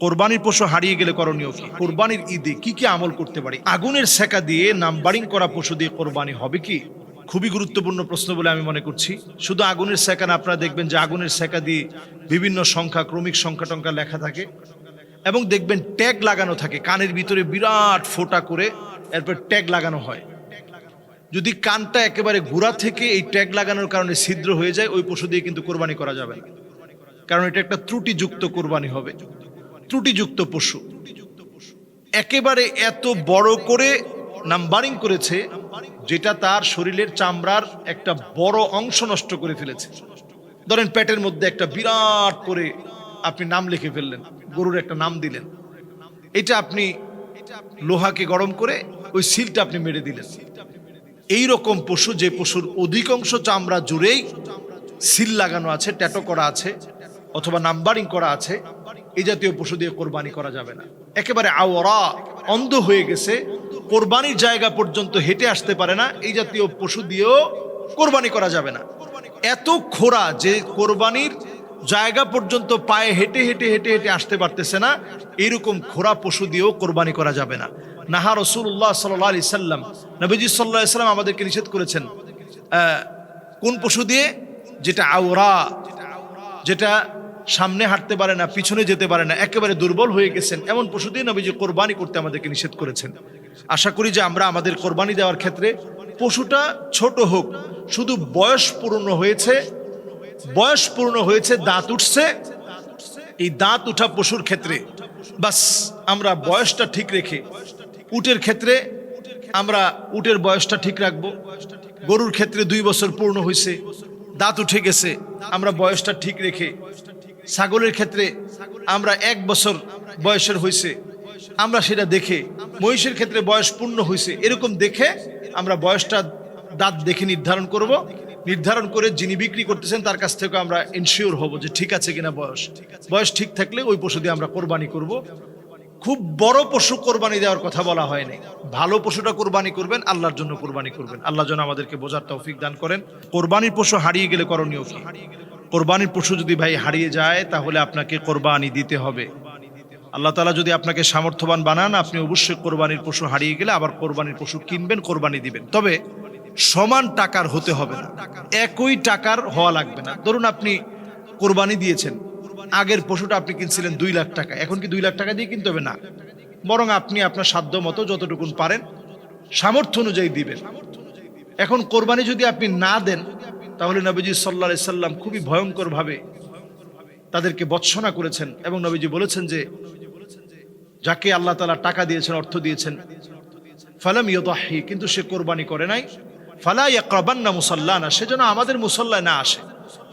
কোরবানির পশু হারিয়ে গেলে করণীয় কি? কোরবানির ঈদে কি কি আমল করতে পারি? আগুনের সেকা দিয়ে নাম্বারিং করা পশু দিয়ে কোরবানি হবে কি? খুবই গুরুত্বপূর্ণ প্রশ্ন বলে আমি মনে করছি। শুধু আগুনের সেকা না, আপনারা দেখবেন যে আগুনের সেকা দিয়ে বিভিন্ন সংখ্যা, ক্রমিক সংখ্যা টংখ্যা লেখা থাকে এবং দেখবেন ট্যাগ লাগানো থাকে কানের ভিতরে বিরাট ফোঁটা করে, এরপর ট্যাগ লাগানো হয়। যদি কানটা একেবারে গোড়া থেকে এই ট্যাগ লাগানোর কারণে ছিদ্র হয়ে যায়, ওই পশু দিয়ে কিন্তু কোরবানি করা যাবে না, কারণ এটা একটা ত্রুটিযুক্ত কোরবানি হবে, ত্রুটিযুক্ত পশু। একেবারে এত বড় করে নাম্বারিং করেছে যেটা তার শরীরের চামড়ার একটা বড় অংশ নষ্ট করে ফেলেছে। ধরেন পেটের মধ্যে একটা বিরাট করে আপনি নাম লিখে ফেললেন, গরুর একটা নাম দিলেন, এটা আপনি লোহাকে গরম করে ওই সিলটা আপনি মেরে দিলেন। এই রকম পশু, যে পশুর অধিকাংশ চামড়া জুড়েই সিল লাগানো আছে, ট্যাটো করা আছে অথবা নাম্বারিং করা আছে, এই জাতীয় পশু দিয়ে কোরবানি করা যাবে না। একেবারে আওরা, অন্ধ হয়ে গেছে, কোরবানির জায়গা পর্যন্ত হেঁটে আসতে পারে না, এই জাতীয় পশু দিয়েও কোরবানি করা যাবে না। এত খোঁড়া যে কোরবানির জায়গা পর্যন্ত পায়ে হেঁটে হেঁটে হেঁটে হেঁটে আসতে পারতেছে না, এইরকম খোঁড়া পশু দিয়েও কোরবানি করা যাবে না। নাহা রাসূলুল্লাহ সাল্লাল্লাহু আলাইহি সাল্লাম, নবীজি সাল্লাল্লাহু আলাইহি সাল্লাম আমাদেরকে নিষেধ করেছেন কোন পশু দিয়ে? যেটা আওরা, যেটা সামনে হাঁটতে পারে না, পিছনে যেতে পারে না, একেবারে দুর্বল হয়ে গেছেন, এমন পশু দিয়ে নবীজি কোরবানি করতে আমাদেরকে নিষেধ করেছেন। আশা করি যে আমরা আমাদের কোরবানি দেওয়ার ক্ষেত্রে পশুটা ছোট হোক, শুধু বয়স পূর্ণ হয়েছে, দাঁত উঠছে, এই দাঁত উঠা পশুর ক্ষেত্রে বাস আমরা বয়সটা ঠিক রেখে, উটের ক্ষেত্রে আমরা উটের বয়সটা ঠিক রাখবো, গরুর ক্ষেত্রে 2 বছর পূর্ণ হয়েছে, দাঁত উঠে গেছে, আমরা বয়সটা ঠিক রেখে, ছাগলের ক্ষেত্রে আমরা 1 বছর বয়সের হয়েছে, আমরা সেটা দেখে, মহিষের ক্ষেত্রে বয়স পূর্ণ হয়েছে, এরকম দেখে আমরা বয়সটা দাঁত দেখে নির্ধারণ করব। নির্ধারণ করে যিনি বিক্রি করতেছেন তার কাছ থেকে আমরা ইনশিওর হব যে ঠিক আছে কিনা বয়স ঠিক থাকলে ওই পশু দিয়ে আমরা কোরবানি করব। খুব বড় পশু কোরবানি দেওয়ার কথা বলা হয়নি, ভালো পশুটা কোরবানি করবেন, আল্লাহর জন্য কোরবানি করবেন। আল্লাহ যেন আমাদেরকে বোঝার তৌফিক দান করেন। কোরবানির পশু হারিয়ে গেলে করণীয় কি? কোরবানির পশু যদি ভাই হারিয়ে যায় তাহলে আপনাকে কোরবানি দিতে হবে। আল্লাহ তাআলা যদি আপনাকে সামর্থ্যবান বানান, আপনি অবশ্যই কোরবানির পশু হারিয়ে গেলে আবার কোরবানির পশু কিনবেন, কোরবানি দিবেন। তবে সমান টাকার হতে হবে না, একই টাকার হওয়া লাগবে না। ধরুন আপনি কোরবানি দিয়েছেন, আগের পশুটা আপনি কিনছিলেন 2 লাখ টাকা, এখন কি 2 লাখ টাকা দিয়ে কিনতে হবে? না, বরং আপনি আপনার সাধ্য মতো যতটুকুন পারেন সামর্থ্য অনুযায়ী দিবেন। এখন কোরবানি যদি আপনি না দেন তাহলে নবীজি সাল্লাল্লাহু আলাইহি সাল্লাম খুবই ভয়ঙ্কর ভাবে তাদেরকে ভৎসনা করেছেন এবং নবীজি বলেছেন যে যাকে আল্লাহ তাআলা টাকা দিয়েছেন, অর্থ দিয়েছেন, ফালাম ইউদাহি, কিন্তু সে কোরবানি করে নাই, ফালা ইয়াকরাবান্না মুসাল্লানা, সে যেন আমাদের মুসাল্লায় না আসে।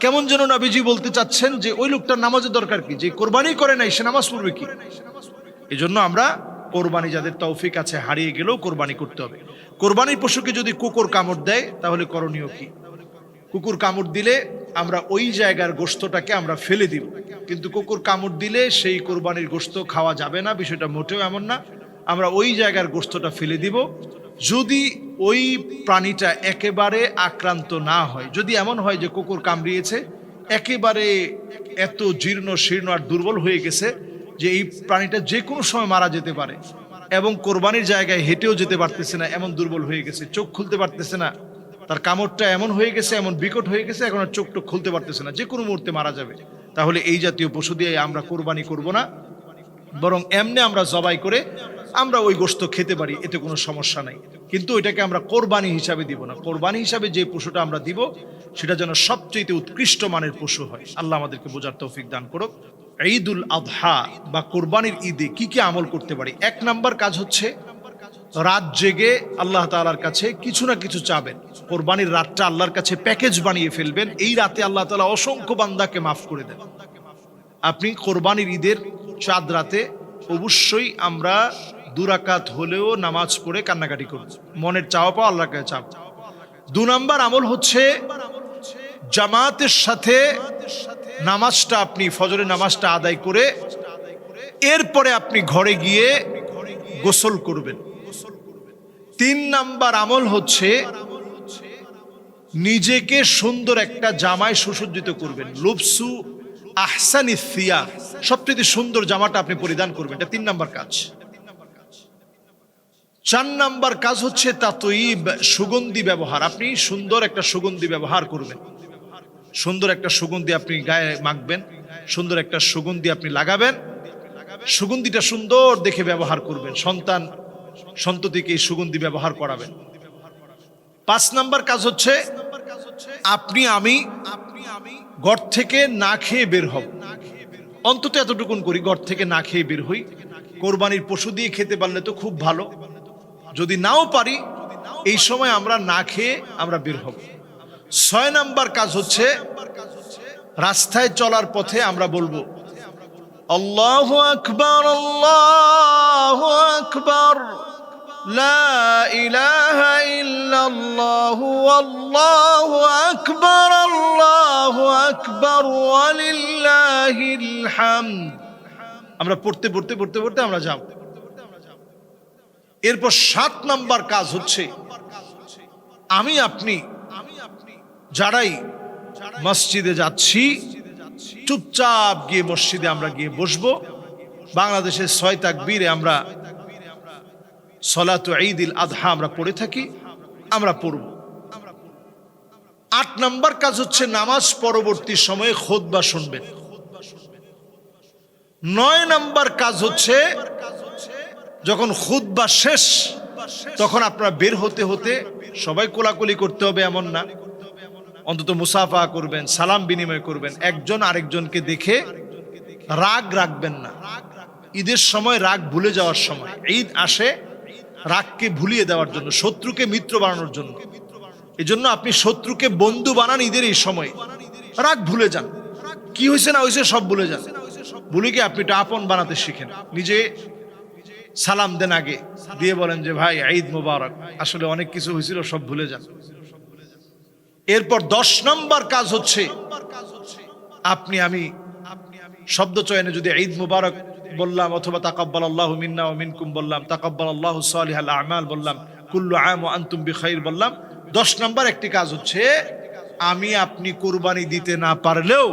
কেমন যেন নবীজি বলতে চাচ্ছেন যে ওই লোকটার নামাজের দরকার কি, যে কোরবানি করে নাই সে নামাজ পড়বে কি? এজন্য আমরা কোরবানি যাদের তৌফিক আছে হারিয়ে গেলেও কোরবানি করতে হবে। কোরবানির পশুকে যদি কুকুর কামড় দেয় তাহলে করণীয় কি? কুকুর কামড় দিলে আমরা ওই জায়গার গোশতটাকে আমরা ফেলে দিব, কিন্তু কুকুর কামড় দিলে সেই কোরবানির গোশত খাওয়া যাবে না, বিষয়টা মোটেও এমন না। আমরা ওই জায়গার গোশতটা ফেলে দিব যদি ওই প্রাণীটা একেবারে আক্রান্ত না হয়। যদি এমন হয় যে কুকুর কামড়িয়েছে, একেবারে এত জীর্ণ শীর্ণ আর দুর্বল হয়ে গেছে যে এই প্রাণীটা যে কোনো সময় মারা যেতে পারে এবং কোরবানির জায়গায় হেঁটেও যেতে পারতেছে না, এমন দুর্বল হয়ে গেছে, চোখ খুলতে পারতেছে না, তার কামড়টা এমন হয়ে গেছে, এমন বিকট হয়ে গেছে, এখন আর চোখ টোক খুলতে পারতেছে না, যে কোনো মুহূর্তে মারা যাবে, তাহলে এই জাতীয় পশু দিয়ে আমরা কোরবানি করব না, বরং এমনি আমরা জবাই করে আমরা ওই গোশত খেতে পারি, এতে কোনো সমস্যা নাই। কিন্তু ওইটাকে আমরা কোরবানি হিসাবে দিব না। কোরবানি হিসাবে যে পশুটা আমরা দিব সেটা যেন সবচেয়ে উৎকৃষ্ট মানের পশু হয়। আল্লাহ আমাদেরকে বোঝার তৌফিক দান করুক। ঈদুল আযহা বা কোরবানির ঈদে কি কি আমল করতে পারি? 1 নাম্বার কাজ হচ্ছে রাত জেগে আল্লাহ তাআলার কাছে কিছু না কিছু চাবেন। কোরবানির রাতটা আল্লাহর কাছে প্যাকেজ বানিয়ে ফেলবেন, এই রাতে আল্লাহ তাআলা অসংখ্য বান্দাকে মাফ করে দেন। আপনি কোরবানির ঈদের চাঁদ রাতে অবশ্যই আমরা 2 রাকাত হলেও নামাজ পড়ে কান্নাকাটি করব, মনের চাওয়া পাওয়া আল্লাহর কাছে চাব। 2 নাম্বার আমল হচ্ছে জামাতের সাথে নামাজটা, আপনি ফজরের নামাজটা আদায় করে এরপরে আপনি ঘরে গিয়ে গোসল করবেন। 3 নাম্বার আমল হচ্ছে নিজেকে সুন্দর একটা জামায় সুসজ্জিত করবেন। লুবসু আহসানি সিয়াব, সবচেয়ে সুন্দর জামাটা আপনি পরিধান করবেন। এটা 3 নাম্বার কাজ। 4 নাম্বার কাজ হচ্ছে তাতয়িব, সুগন্ধি ব্যবহার। আপনি সুন্দর একটা সুগন্ধি ব্যবহার করবেন, সুন্দর একটা সুগন্ধি আপনি গায়ে মাখবেন, সুন্দর একটা সুগন্ধি আপনি লাগাবেন, সুগন্ধিটা সুন্দর দেখে ব্যবহার করবেন, সন্ততিকে এই সুগন্ধি ব্যবহার করাবেন। 5 নাম্বার কাজ হচ্ছে আমি ঘর থেকে না খেয়ে বের হব। অন্তত এতটুকুন করি, ঘর থেকে না খেয়ে বের হই। কোরবানির পশু দিয়ে খেতে পারলে তো খুব ভালো, যদি নাও পারি এই সময় আমরা না খেয়ে আমরা বের হব। 6 নাম্বার কাজ হচ্ছে রাস্তায় চলার পথে আমরা বলবো আল্লাহু আকবার, আল্লাহু আকবার, লা ইলাহা ইল্লাল্লাহু, আল্লাহু আকবার, আল্লাহু আকবার, ওয়ালিল্লাহিল হামদ। আমরা পড়তে পড়তে পড়তে পড়তে আমরা যাব। এরপর 7 নাম্বার কাজ হচ্ছে আপনি যারাই মসজিদে যাচ্ছি চুপচাপ গিয়ে মসজিদে আমরা গিয়ে বসবো। বাংলাদেশের 6 তাকবীরে আমরা সলাতু ঈদুল আযহা আমরা পড়ে থাকি, আমরা পড়ব। 8 নাম্বার কাজ হচ্ছে নামাজ পরবর্তী সময়ে খুতবা শুনবেন। 9 নাম্বার কাজ হচ্ছে যখন খুতবা শেষ তখন আপনারা বের হতে হতে সবাই কোলাকুলি করতে হবে এমন না, অন্তত মুসাফা করবেন, সালাম বিনিময় করবেন। একজন আরেকজনকে দেখে রাগ রাখবেন না। ঈদের সময় রাগ ভুলে যাওয়ার সময়, ঈদ আসে রাগকে ভুলিয়ে দেওয়ার জন্য, শত্রুকে মিত্র বানানোর জন্য। এজন্য আপনি শত্রুকে বন্ধু বানান ঈদের এই সময়, রাগ ভুলে যান, কি হয়েছে না হয়েছে সব ভুলে যান। ভুলে গিয়ে আপনি এটা আপন বানাতে শিখেন। নিজে সালাম দেন, আগে দিয়ে বলেন যে ভাই ঈদ মোবারক, আসলে অনেক কিছু হয়েছিল সব ভুলে যান। এরপর 10 নম্বর কাজ হচ্ছে আমি শব্দ চয়নে যদি ঈদ মোবারক বললাম অথবা তাকাব্বালাল্লাহু মিন্না ওয়া মিনকুম বললাম, তাকাব্বালাল্লাহু সালিহাল আ'মাল বললাম, কুল্লু আম ওয়া আনতুম বিখাইর বললাম, 10 নম্বর একটি কাজ হচ্ছে আপনি কুরবানি দিতে না পারলেও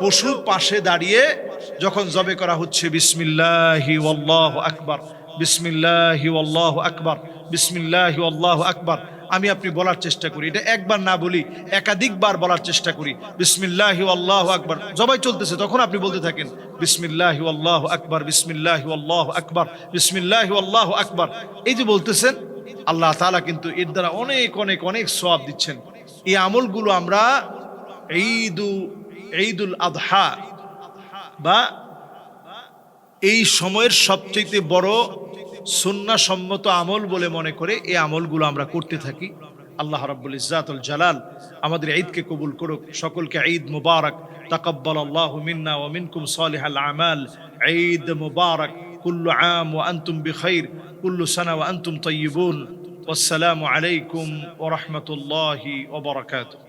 পশুর পাশে দাঁড়িয়ে যখন জবে করা হচ্ছে বিসমিল্লাহি ওয়াল্লাহু আকবার, বিসমিল্লাহি ওয়াল্লাহু আকবার, বিসমিল্লাহি ওয়াল্লাহু আকবার, আপনি বলার চেষ্টা করি। এটা একবার না বলি, একাধিকবার বলার চেষ্টা করি। বিসমিল্লাহি ওয়াল্লাহু আকবার, জবাই চলতেছে তখন আপনি বলতে থাকেন বিসমিল্লাহি ওয়াল্লাহু আকবার, বিসমিল্লাহি ওয়াল্লাহু আকবার, বিসমিল্লাহি ওয়াল্লাহু আকবার। এই যে বলতেছেন, আল্লাহ তাআলা কিন্তু এর দ্বারা অনেক অনেক অনেক সওয়াব দিচ্ছেন। এই আমলগুলো আমরা ঈদুল আযহা বা এই সময়ের সবচেয়ে বড় সুন্নাহ সম্মত আমল বলে মনে করে এই আমলগুলো আমরা করতে থাকি। আল্লাহ রাব্বুল ইজ্জাতুল জালাল আমাদের ঈদকে কবুল করুক। সকলকে ঈদ মুবারক। তাকাব্বালাল্লাহু মিন্না ওয়া মিনকুম সালিহাল আমাল। ঈদ মুবারক। কুল্লু আম ওয়া আনতুম বিখাইর, কুল্লু সানা ওয়া আনতুম তাইয়্যিবুন। ওয়াসসালামু আলাইকুম ওয়া রাহমাতুল্লাহি ওয়া বারাকাতুহু।